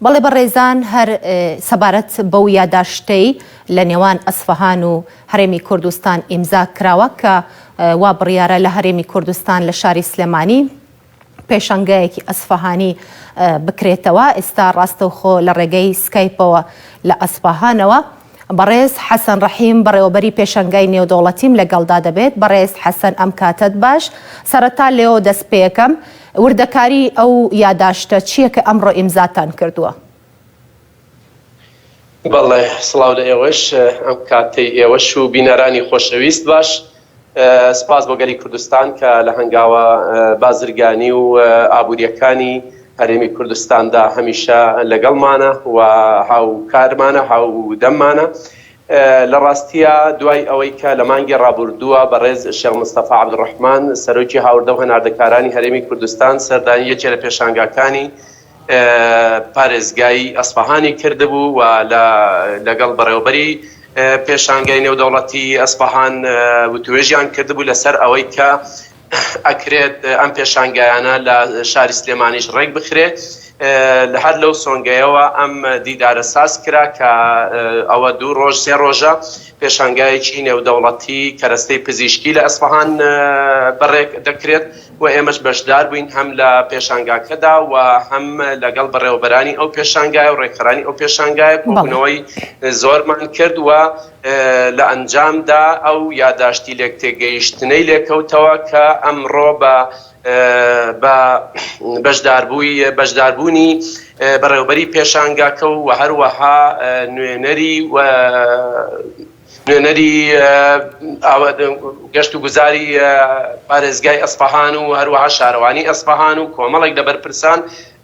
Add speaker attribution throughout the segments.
Speaker 1: بەڵێ بەڕێزان هەر سەبارەت بەو یاداشتەی لە نێوان ئەسفەهان و هەرێمی کوردستان ئیمزا کراوە کە وا بڕیارە لە هەرێمی کوردستان لە شاری سلێمانی پێشەنگایەکی ئەسفەهانی بکرێتەوە. ئێستا ڕاستەوخۆ لە ڕێگەی سکایپەوە لە ئەسفەهانەوە بەڕێز حەسەن ڕەحیم بەڕێوەبەری پێشەنگای نێودەوڵەتیم لەگەڵدا دەبێت. بەڕێز حەسەن ئەم کاتت باش. سەرەتا لێەوە دەست پێیەکەم وردەکاری ئەو یاداشتە چییە کە ئەمڕۆ ئیمزاتان کردووە؟
Speaker 2: بەڵێ سڵاو لە ئێوەش ئەم کاتەی ئێوەش و بینەرانی خۆشەویست باش. سپاس بۆ گەلی کوردستان کە لە هەنگاوە بازرگانی و ئابوووریەکانی هەرێمی کوردستاندا هەمیشە لەگەڵمانە و هاوکارمانە هاودەممانە. لە ڕاستیە دوای ئەوەی کە لە مانگی ڕابردووە بەڕێز شێخ مستەفا عەبدوڕەحمان سەرۆکی هاوردە و هەناردەکارانی هەرێمی کوردستان سەردانی یەکێ لە پێشانگاکانی پارێزگای ئەسفەهانی کردبوو و لەگەڵ بەڕێوەبەری پێشانگای نێودەوڵەتی ئەسفەهان وتوێژیان کردبوو لەسەر ئەوەی کە ئەکرێت ئەم پێشانگایانە لە شاری سلێمانیش ڕێک بخرێت. لە هەر لەو سۆنگەیەوە ئەم دیدارە ساز کرا کە ئەوە 2 ڕۆژ 3 ڕۆژە پێشانگایەکی نێودەوڵەتی کەرەستەی پزیشکی لە ئەسفەهان بەڕێک دەکرێت و ئێمەش بەشدار بووین هەم لە پێشانگاکەدا و هەم لەگەڵ بەڕێوەبەرانی ئەو پێشانگایە و ڕێکخەرانی ئەو پێشانگایە کۆبوونەوەی زۆرمان کرد و لە ئەنجامدا ئەو یاداشتی لێک تێگەیشتنەی لێکەوتەوە کە ئەمڕۆ بە بەشداربوونی بەڕێوەبەری پێشانگاکە و هەروەها نوێنەری گەشت و گوزاری پارێزگای ئەسفەهان و هەروەها شارەوانی ئەسفەهان و کۆمەڵێک لە بەرپرسان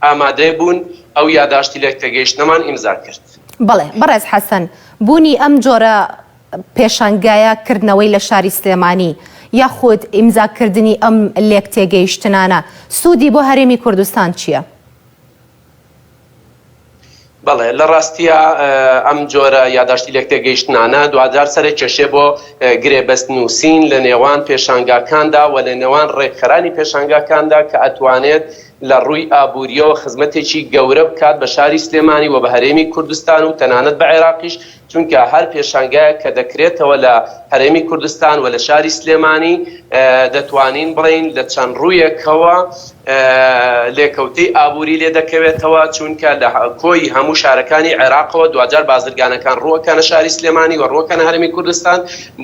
Speaker 2: ئامادە بوون ئەو یاداشتی لێک تێگەیشتنەمان ئیمزا کرد.
Speaker 1: بەڵێ بەڕێز حەسەن، بوونی ئەم جۆرە پێشانگایە کردنەوەی لە شاری سلێمانی یاخود ئیمزاکردنی ئەم لێک تێگەیشتنانە سوودی بۆ هەرێمی کوردستان چییە؟
Speaker 2: بەڵێ لە ڕاستیە ئەم جۆرە یاداشتی لێک تێگەیشتنانە دوادار سەرێک کێشێ بۆ گرێبەست نووسین لە نێوان پێشانگاکاندا و لە نێوان ڕێکخەرانی پێشانگاکاندا کە ئەتوانێت لە ڕووی ئابووریەوە خزمەتێکی گەورە بکات بە شاری سلێمانی و بە هەرێمی کوردستان و تەنانەت بە عێراقیش، چونکە هەر پێشانگایە کە دەکرێتەوە لە هەرێمی کوردستان و لە شاری سلێمانی دەتوانین بڵین لە چەند ڕوویەکەوە لێکەوتەی ئابووری لێ دەکەوێتەوە، چونکە لە کۆی هەموو شارەکانی عێراقەوە دوجار بازرگانەکان ڕووەکانە شاری سلێمانی و ڕووەکانە هەرێمی کوردستان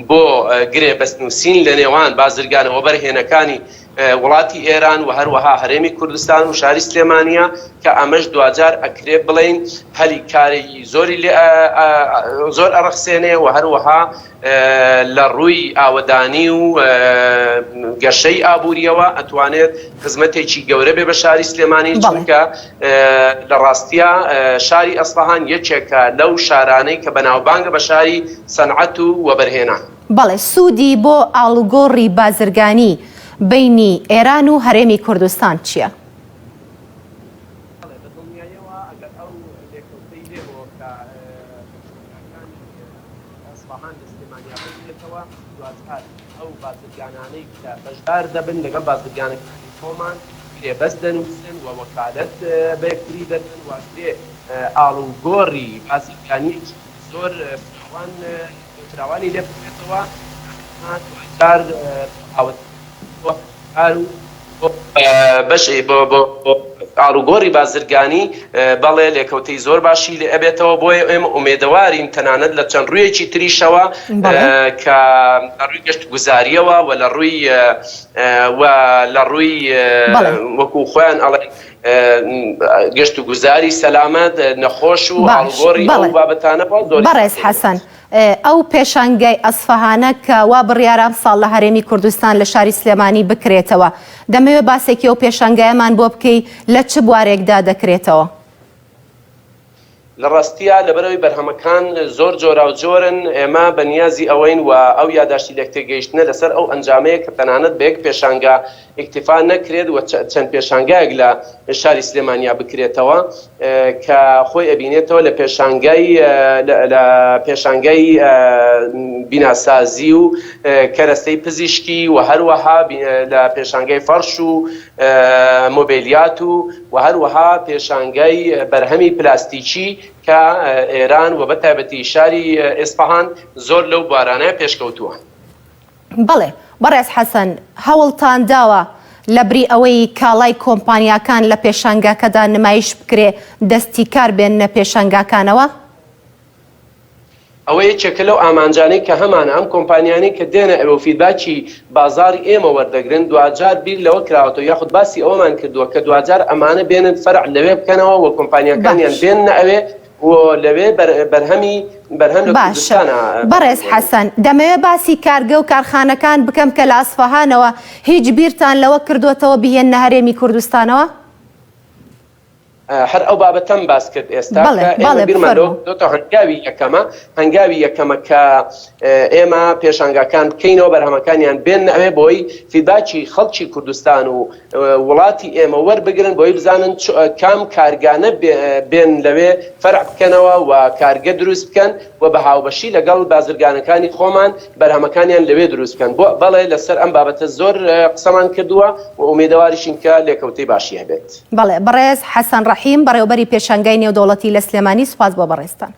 Speaker 2: بۆ گرێبەستنووسین لە نێوان بازرگانەوە بەرهێنەکانی وڵاتی ئێران و هەروەها هەرێمی کوردستان و شاری سلێمانیە کە ئەمەش دوجار ئەکرێ بڵین هەلی کارێکی زۆر ئەڕەخسێنێ و هەروەها لە ڕووی ئاوەدانی و گەشەی ئابووریەوە ئەتوانێت خزمەتێکی گەورە بێ بە شاری سلێمانی، چونکە لە ڕاستیە شاری ئەسفەهان یەکێکە لەو شارانەی کە بەناوبانگە بە شاری سەنعەت و وەبەرهێنان.
Speaker 1: بەڵێ سوودی بۆ ئاڵوگۆڕی بازرگانی بینی ئێران و هەرێمی کوردستان چییە؟
Speaker 2: ئەو بازرگانانەی کە بەشدار دەبن لەگەڵ بازرگانەکانی تۆمان گرێبەست دەنووسن و وەکالەت بە یەکتری دەدەن واتێ ئاڵوگۆڕی بازرگانیەکی زۆر فراوانی لێ بکرێتەوە بەشی بۆ ئاڵوگۆڕی بازرگانی بەڵێ لێکەوتەی زۆر باشی لێ ئەبێتەوە بۆیە ئێمە ئومێدەوارین تەنانەت لە چەند ڕوویەکی تریشەوە کە لە ڕووی گەشت گوزاریەوە و لە ڕووی وەکو خۆیان ئەڵێن گەشت و گوزاری سەلامەت نەخۆش و ئاڵوگۆڕی ئەو بابەتانە
Speaker 1: بەڕێز حەسەن، ئەو پێشانگای ئەسفەهانە کە وا بڕیارە ساڵ لە هەرێمی کوردستان لە شاری سلێمانی بکرێتەوە، دەمەوێت باسێکی ئەو پێشانگایەمان بۆ بکەی لە چ بوارێکدا دەکرێتەوە؟
Speaker 2: لە ڕاستیە لەبەرەوەی بەرهەمەکان زۆر جۆرا و جۆرن ئێمە بەنیازی ئەوەین و ئەو یاداشتی لە تێگەیشتنە لەسەر ئەو ئەنجامەیە کە تەنانەت بە یەک پێشانگا ئیکتیفا نەکرێت و چەند پێشانگایەک لە شاری سلێمانیا بکرێتەوە کە خۆی ئەبینێتەوە لە پێشانگای بیناسازی و کەرەستەی پزیشکی و هەروەها لە پێشانگای فەرش و مۆبیلیات و هەروەها پێشانگای بەرهەمی پلاستیکی کە ئێران و بەتایبەتی شاری ئێسپەهان زۆر لەو بارانەیە پێشکەوتووە.
Speaker 1: بەڵێ بەڕێز حەسەن هەوڵتان داوە لە بری ئەوەی کاڵای کۆمپانیاکان لە پێشانگاکەدا نمایش بکرێ دەستی کار بێنە پێشانگاکانەوە؟
Speaker 2: ئەوە یەکێکە لەو ئامانجانەی کە هەمانە ئەم کۆمپانیانەی کە دێنە ئەوە فیدباکی بازاری ئێمە وەردەگرن دوجار بیر لەوە کراوەتەوە یاخود باسی ئەوەمان کردووە کە دوجار ئەمانە بێنن فەرع لەوێ بکەنەوە و کۆمپانیەکانیان بێنە ئەوێ و لەوێ بەرهەم لە کوردستانە.
Speaker 1: بەڕێز حەسەن دەمەوێت باسی کارگە و کارخانەکان بکەم کە لە ئەسفەهانەوە هیچ بیرتان لەوە کردوێتەوە بهێنە هەرێمی کوردستانەوە؟
Speaker 2: هەر ئەو بابەتەم باس کرد ئێستا ئێمە بیرمان دۆتە هەنگاوی یەکەمە کە ئێمە پێشانگاکان بکەینەوە بەرهەمەکانیان بێن ئەوێ بۆی فیدباکی خەڵکی کوردستان و وڵاتی ئێمە وەربگرن بۆی بزانن کام کارگانە بێن لەوێ فەرع بکەنەوە و کارگە دروست بکەن و بە هاوبەشی لەگەڵ بازرگانەکانی خۆمان بەرهەمەکانیان لەوێ دروست بکەن. بەڵێ لەسەر ئەم بابەتە زۆر قسەمان کردووە و ئومێدەواریشین کە لێکەوتەی باشی هەبێت.
Speaker 1: بەڵێ بەڕێز حەسەن ڕەحیم بەڕێوەبەری پێشانگای نێودەوڵەتی لە سلێمانی سوپاس بۆ بەڕێستان.